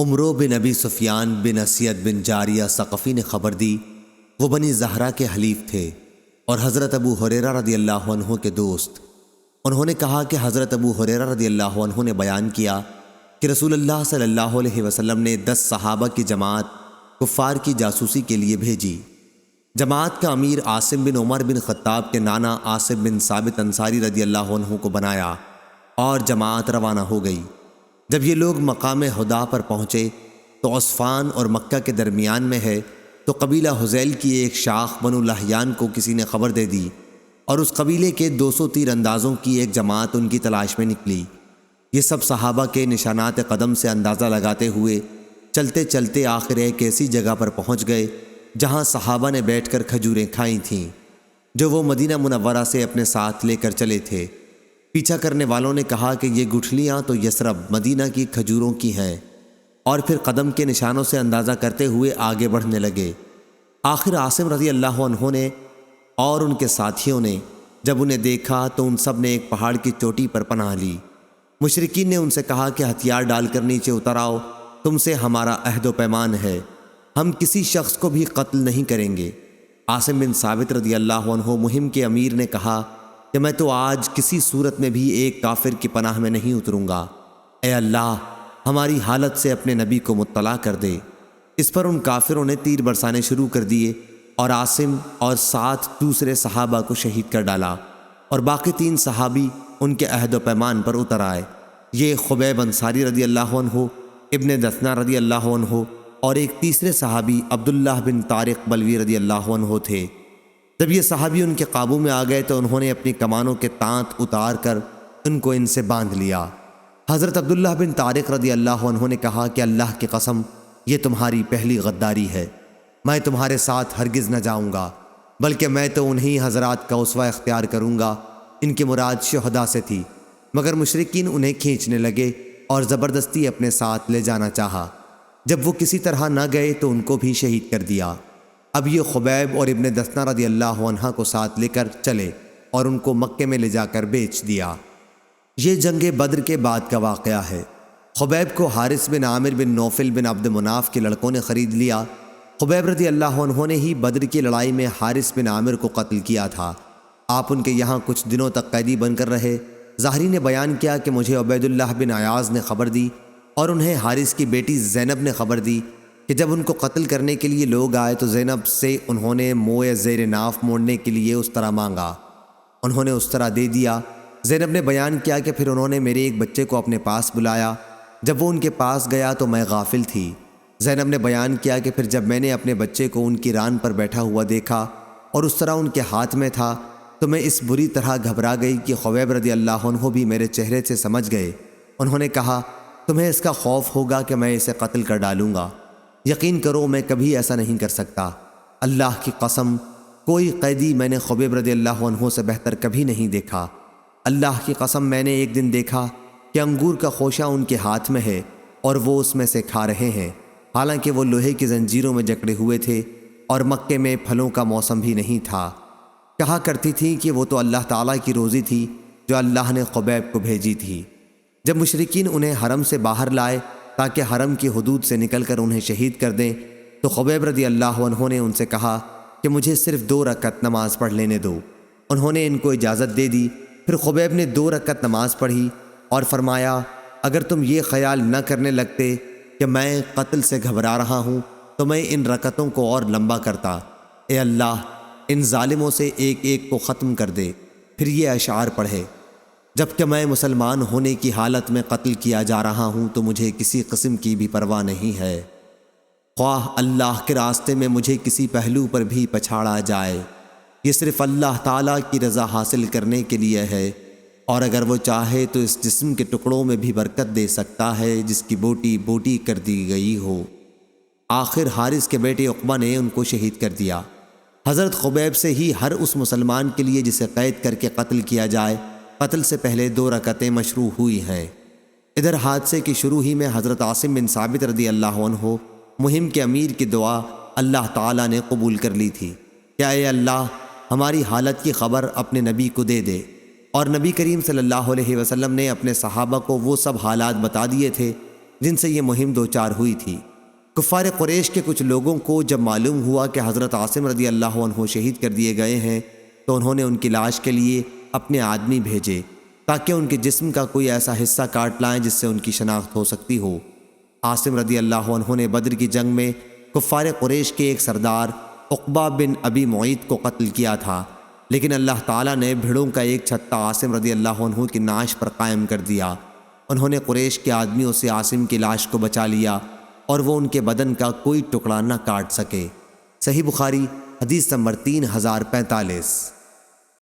عمرو بن ابی سفیان بن اسید بن جاریہ ثقفی نے خبر دی، وہ بنی زہرہ کے حلیف تھے اور حضرت ابو ہریرہ رضی اللہ عنہ کے دوست۔ انہوں نے کہا کہ حضرت ابو ہریرہ رضی اللہ عنہ نے بیان کیا کہ رسول اللہ صلی اللہ علیہ وسلم نے 10 صحابہ کی جماعت کفار کی جاسوسی کے لیے بھیجی۔ جماعت کا امیر عاصم بن عمر بن خطاب کے نانا عاصم بن ثابت انصاری رضی اللہ عنہ کو بنایا اور جماعت روانہ ہو گئی۔ جب یہ لوگ مقام ہدا پر پہنچے تو عصفان اور مکہ کے درمیان میں ہے، تو قبیلہ حذیل کی ایک شاخ بنو لحیان کو کسی نے خبر دے دی اور اس قبیلے کے 200 تیر اندازوں کی ایک جماعت ان کی تلاش میں نکلی۔ یہ سب صحابہ کے نشانات قدم سے اندازہ لگاتے ہوئے چلتے چلتے آخر ایک ایسی جگہ پر پہنچ گئے جہاں صحابہ نے بیٹھ کر کھجوریں کھائی تھیں، جو وہ مدینہ منورہ سے اپنے ساتھ لے کر چلے تھے۔ پیچھا کرنے والوں نے کہا کہ یہ گٹھلیاں تو یثرب مدینہ کی کھجوروں کی ہیں، اور پھر قدم کے نشانوں سے اندازہ کرتے ہوئے آگے بڑھنے لگے۔ آخر عاصم رضی اللہ عنہ نے اور ان کے ساتھیوں نے جب انہیں دیکھا تو ان سب نے ایک پہاڑ کی چوٹی پر پناہ لی۔ مشرکین نے ان سے کہا کہ ہتھیار ڈال کر نیچے اتر آؤ، تم سے ہمارا عہد و پیمان ہے، ہم کسی شخص کو بھی قتل نہیں کریں گے۔ عاصم بن ثابت رضی اللہ عنہ مہم کے امیر نے کہا کہ میں تو آج کسی صورت میں بھی ایک کافر کی پناہ میں نہیں اتروں گا، اے اللہ ہماری حالت سے اپنے نبی کو مطلع کر دے۔ اس پر ان کافروں نے تیر برسانے شروع کر دیے اور عاصم اور 7 دوسرے صحابہ کو شہید کر ڈالا، اور باقی 3 صحابی ان کے عہد و پیمان پر اتر آئے۔ یہ خبیب انصاری رضی اللہ عنہ، ابن دثنہ رضی اللہ عنہ اور ایک تیسرے صحابی عبداللہ بن طارق بلوی رضی اللہ عنہ تھے۔ جب یہ صحابی ان کے قابو میں آ گئے تو انہوں نے اپنی کمانوں کے تانت اتار کر ان سے باندھ لیا۔ حضرت عبداللہ بن طارق رضی اللہ عنہ نے کہا کہ اللہ کی قسم یہ تمہاری پہلی غداری ہے، میں تمہارے ساتھ ہرگز نہ جاؤں گا، بلکہ میں تو انہی حضرات کا اسوہ اختیار کروں گا۔ ان کی مراد شہداء سے تھی، مگر مشرکین انہیں کھینچنے لگے اور زبردستی اپنے ساتھ لے جانا چاہا۔ جب وہ کسی طرح نہ گئے تو ان کو بھی شہید کر دیا۔ اب یہ خبیب اور ابن دثنہ رضی اللہ عنہ کو ساتھ لے کر چلے اور ان کو مکے میں لے جا کر بیچ دیا۔ یہ جنگ بدر کے بعد کا واقعہ ہے۔ خبیب کو حارث بن عامر بن نوفل بن عبد مناف کے لڑکوں نے خرید لیا۔ خبیب رضی اللہ عنہ نے ہی بدر کی لڑائی میں حارث بن عامر کو قتل کیا تھا۔ آپ ان کے یہاں کچھ دنوں تک قیدی بن کر رہے۔ ظاہری نے بیان کیا کہ مجھے عبید اللہ بن عیاض نے خبر دی اور انہیں حارث کی بیٹی زینب نے خبر دی کہ جب ان کو قتل کرنے کے لیے لوگ آئے تو زینب سے انہوں نے موئے زیر ناف موڑنے کے لیے اس طرح مانگا۔ انہوں نے اس طرح دے دیا۔ زینب نے بیان کیا کہ پھر انہوں نے میرے ایک بچے کو اپنے پاس بلایا۔ جب وہ ان کے پاس گیا تو میں غافل تھی۔ زینب نے بیان کیا کہ پھر جب میں نے اپنے بچے کو ان کی ران پر بیٹھا ہوا دیکھا اور اس طرح ان کے ہاتھ میں تھا تو میں اس بری طرح گھبرا گئی کہ خبیب رضی اللہ عنہ بھی میرے چہرے سے سمجھ گئے۔ انہوں نے کہا تمہیں اس کا خوف ہوگا کہ میں اسے قتل کر ڈالوں گا، یقین کرو میں کبھی ایسا نہیں کر سکتا۔ اللہ کی قسم کوئی قیدی میں نے خبیب رضی اللہ عنہ سے بہتر کبھی نہیں دیکھا۔ اللہ کی قسم میں نے ایک دن دیکھا کہ انگور کا خوشہ ان کے ہاتھ میں ہے اور وہ اس میں سے کھا رہے ہیں، حالانکہ وہ لوہے کی زنجیروں میں جکڑے ہوئے تھے اور مکے میں پھلوں کا موسم بھی نہیں تھا۔ کہا کرتی تھی کہ وہ تو اللہ تعالیٰ کی روزی تھی جو اللہ نے خبیب کو بھیجی تھی۔ جب مشرکین انہیں حرم سے باہر لائے تاکہ حرم کی حدود سے نکل کر انہیں شہید کر دیں تو خبیب رضی اللہ عنہ نے ان سے کہا کہ مجھے صرف 2 رکعت نماز پڑھ لینے دو۔ انہوں نے ان کو اجازت دے دی۔ پھر خبیب نے 2 رکعت نماز پڑھی اور فرمایا اگر تم یہ خیال نہ کرنے لگتے کہ میں قتل سے گھبرا رہا ہوں تو میں ان رکعتوں کو اور لمبا کرتا۔ اے اللہ ان ظالموں سے ایک ایک کو ختم کر دے۔ پھر یہ اشعار پڑھے جبکہ میں مسلمان ہونے کی حالت میں قتل کیا جا رہا ہوں تو مجھے کسی قسم کی بھی پرواہ نہیں ہے، خواہ اللہ کے راستے میں مجھے کسی پہلو پر بھی پچھاڑا جائے۔ یہ صرف اللہ تعالیٰ کی رضا حاصل کرنے کے لیے ہے، اور اگر وہ چاہے تو اس جسم کے ٹکڑوں میں بھی برکت دے سکتا ہے جس کی بوٹی بوٹی کر دی گئی ہو۔ آخر حارث کے بیٹے عقبہ نے ان کو شہید کر دیا۔ حضرت خبیب سے ہی ہر اس مسلمان کے لیے جسے قید کر کے قتل کیا جائے قتل سے پہلے 2 رکعتیں مشروع ہوئی ہیں۔ ادھر حادثے کی شروع ہی میں حضرت عاصم بن ثابت رضی اللہ عنہ مہم کے امیر کی دعا اللہ تعالیٰ نے قبول کر لی تھی کہ اے اللہ ہماری حالت کی خبر اپنے نبی کو دے دے، اور نبی کریم صلی اللہ علیہ وسلم نے اپنے صحابہ کو وہ سب حالات بتا دیے تھے جن سے یہ مہم دوچار ہوئی تھی۔ کفار قریش کے کچھ لوگوں کو جب معلوم ہوا کہ حضرت عاصم رضی اللہ عنہ شہید کر دیے گئے ہیں تو انہوں نے ان کی لاش کے لیے اپنے آدمی بھیجے تاکہ ان کے جسم کا کوئی ایسا حصہ کاٹ لائیں جس سے ان کی شناخت ہو سکتی ہو۔ عاصم رضی اللہ عنہ نے بدر کی جنگ میں کفار قریش کے ایک سردار عقبہ بن ابی معیط کو قتل کیا تھا، لیکن اللہ تعالیٰ نے بھیڑوں کا ایک چھتا عاصم رضی اللہ عنہ کی نعش پر قائم کر دیا۔ انہوں نے قریش کے آدمیوں سے عاصم کی لاش کو بچا لیا اور وہ ان کے بدن کا کوئی ٹکڑا نہ کاٹ سکے۔ صحیح بخاری حدیث نمبر 3045۔